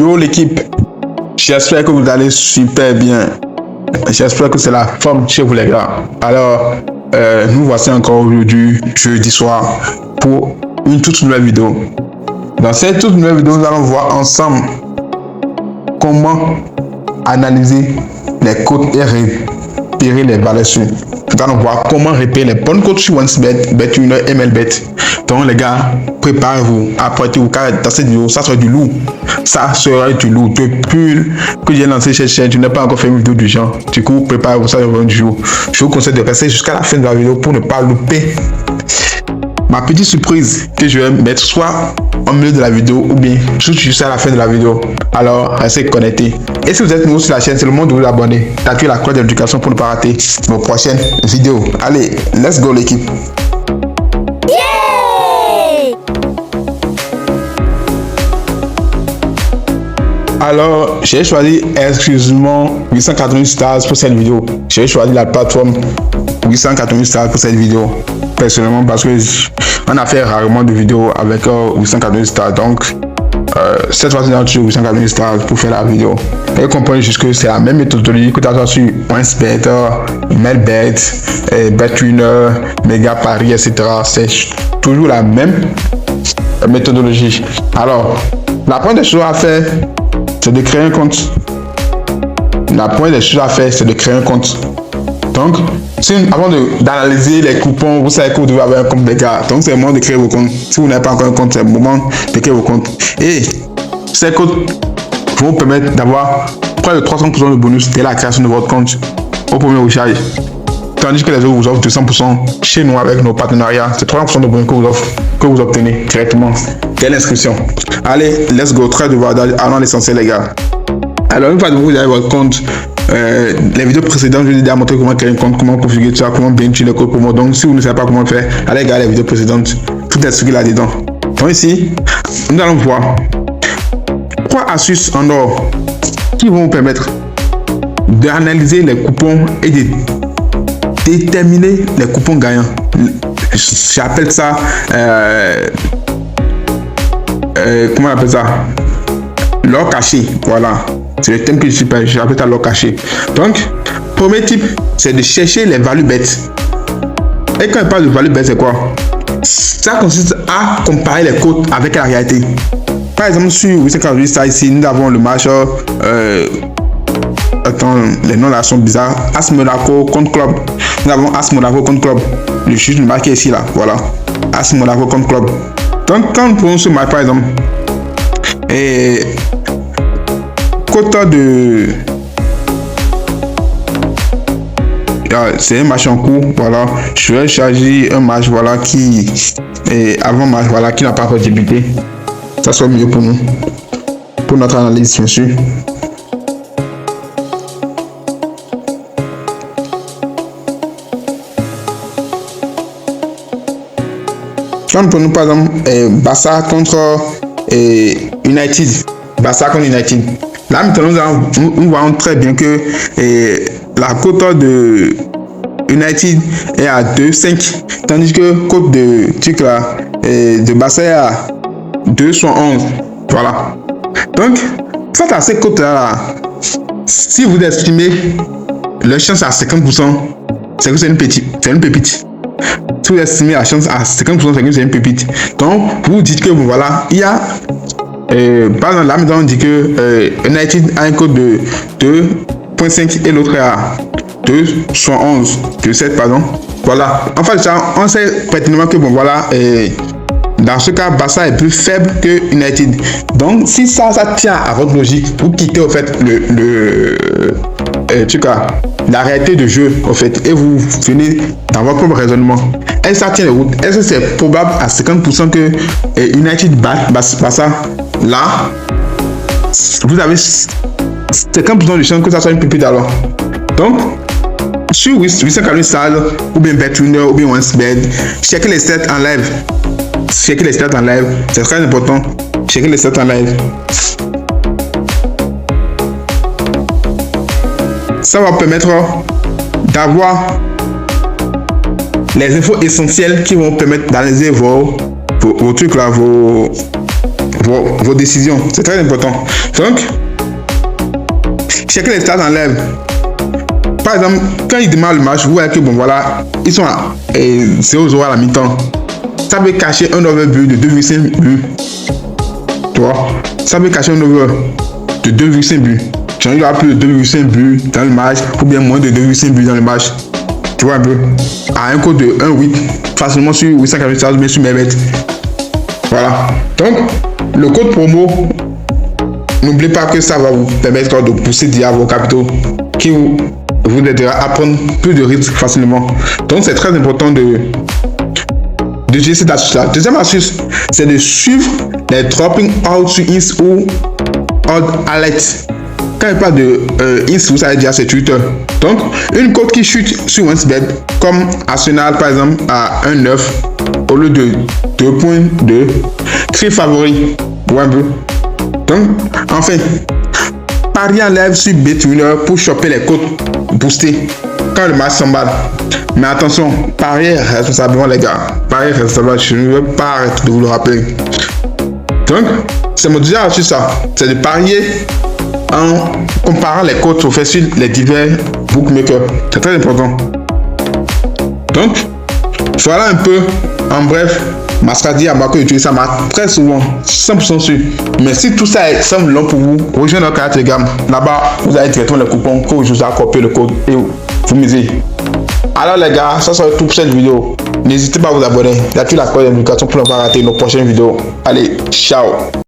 Yo l'équipe, j'espère que vous allez super bien. J'espère que c'est la forme chez vous les gars. Alors, nous voici encore aujourd'hui, jeudi soir, pour une toute nouvelle vidéo. Dans cette toute nouvelle vidéo, nous allons voir ensemble comment analyser les cotes et repérer les valeurs sûres. Nous allons voir comment repérer les bonnes cotes sur OneSBet, BetWinner et MLBet. Donc les gars, préparez-vous, apprêtez-vous car dans cette vidéo, ça sera du lourd. Ça sera du lourd. Depuis que j'ai lancé cette chaîne, je n'ai pas encore fait une vidéo du genre. Du coup, préparez-vous, ça sera du jour. Je vous conseille de rester jusqu'à la fin de la vidéo pour ne pas louper ma petite surprise que je vais mettre soit au milieu de la vidéo ou bien juste à la fin de la vidéo. Alors, restez connectés. Et si vous êtes nouveau sur la chaîne, c'est le moment de vous abonner, d'activer la cloche de notification pour ne pas rater nos prochaines vidéos. Allez, let's go l'équipe. Alors, j'ai choisi exclusivement 880 stars pour cette vidéo. J'ai choisi la plateforme 880 stars pour cette vidéo. Personnellement, parce que on a fait rarement de vidéos avec 880 stars. Donc, cette fois-ci, on a utilisé 880 stars pour faire la vidéo. Et comprenez juste que c'est la même méthodologie que tu as sur OneSBet, MLBet, BetWinner, Mega Paris, etc. C'est toujours la même méthodologie. Alors, la première des choses à faire, c'est de créer un compte. La première des choses à faire, c'est de créer un compte. Donc, avant d'analyser les coupons, vous savez que vous devez avoir un compte des gars. Donc, c'est le moment de créer vos comptes. Si vous n'avez pas encore un compte, c'est le moment de créer vos comptes. Et ces comptes vont vous permettre d'avoir près de 300% de bonus dès la création de votre compte au premier recharge. Tandis que les autres vous offrent 200% chez nous avec nos partenariats. C'est 300% de bonus que vous obtenez directement dès l'inscription. Allez, let's go. Très de bordage. Allons à l'essentiel, les gars. Alors, une fois que vous avez votre compte, les vidéos précédentes, je vous ai déjà montré comment créer un compte, comment configurer ça, comment bien utiliser les codes promo. Donc, si vous ne savez pas comment faire, allez regarder les vidéos précédentes. Tout est expliqué là-dedans. Donc, ici, nous allons voir 3 astuces en or qui vont vous permettre d'analyser les coupons et de déterminer les coupons gagnants. J'appelle ça comment on appelle ça, l'or caché. Voilà, c'est le thème que j'appelle ça, l'or caché. Donc, premier type, c'est de chercher les values bêtes. Et quand on parle de value bêtes, c'est quoi? Ça consiste à comparer les cotes avec la réalité. Par exemple, sur 848 stars ici, nous avons le match attends, les noms là sont bizarres. AS Monaco contre Club. Nous avons AS Monaco contre Club. Le juge marqué ici là, voilà. AS Monaco contre Club. Donc quand nous prenons ce match par exemple, et quota de, c'est un match en cours, voilà. Je vais charger un match, voilà, qui est avant match, voilà, qui n'a pas encore débuté. Ça soit mieux pour nous, pour notre analyse bien sûr. Quand nous prenons par exemple Barça contre United, Barça contre United, là maintenant nous voyons très bien que la cote de United est à 2,5, tandis que cote de truc là de Barça est à 2,11. Voilà. Donc, face à ces cotes là, si vous estimez le chance à 50%, c'est que c'est une pépite. Si vous estimez la chance à 50%, c'est que c'est une pépite. Donc, vous dites que bon, voilà, il y a par exemple, là, maintenant, on dit que United a un code de 2,5 et l'autre est à 2,7, pardon. Voilà. En fait, ça, on sait pertinemment que bon, voilà, dans ce cas, Barça est plus faible que United. Donc, si ça tient à votre logique, vous quittez au fait la réalité de jeu, en fait, et vous venez dans votre propre raisonnement. Est-ce que ça tient les routes? Est-ce que c'est probable à 50% que United bat Barça? Là, vous avez 50% de chance que ça soit une pépite alors. Donc, sur 840 stars, ou bien BetWinner, ou bien OneSBet, checkez les stats en live. Checkez les stats en live, c'est très important. Checkez les stats en live. Ça va permettre d'avoir les infos essentielles qui vont permettre d'analyser vos trucs là, vos vos décisions. C'est très important. Donc, chacun les stars enlève. Par exemple, quand ils démarrent le match, vous voyez que bon voilà, ils sont à 0-0 à la mi-temps. Ça peut cacher un overbut de 2,5 buts. Tu vois, ça peut cacher un over de 2,5 buts. Genre, il y aura plus de 2,5 buts dans le match, ou bien moins de 2,5 buts dans le match. Tu vois un peu. À un code de 1,8, facilement sur 840 stars, mais sur mes bêtes. Voilà. Donc, le code promo, n'oubliez pas que ça va vous permettre de pousser vos capitaux qui vous aidera à prendre plus de risques facilement. Donc, c'est très important d'utiliser cette astuce-là. Deuxième astuce, c'est de suivre les dropping out sur Inst ou Odd Alert. Quand il parle de Inst, vous savez déjà, c'est Twitter. Donc, une cote qui chute sur OneSbet, comme Arsenal par exemple à 1,9 au lieu de 2,2, crée favori. Ou un peu. Donc, enfin, parier en live sur BetWinner pour choper les cotes boostées quand le match s'emballe. Mais attention, parier responsablement, les gars. Parier responsablement, je ne veux pas arrêter de vous le rappeler. Donc, c'est mon deuxième astuce, ça. C'est de parier en comparant les cotes offertes sur les divers bookmakers. C'est très important. Donc, voilà un peu, en bref, ma stratégie à moi que j'utilise, ça marche très souvent, 100% sûr. Mais si tout ça semble long pour vous, rejoignez notre canal Telegram. Là-bas, vous avez directement le coupon que je vous ai copié le code et vous misez. Alors les gars, ça sera tout pour cette vidéo. N'hésitez pas à vous abonner, d'activer la cloche de notification pour ne pas rater nos prochaines vidéos. Allez, ciao!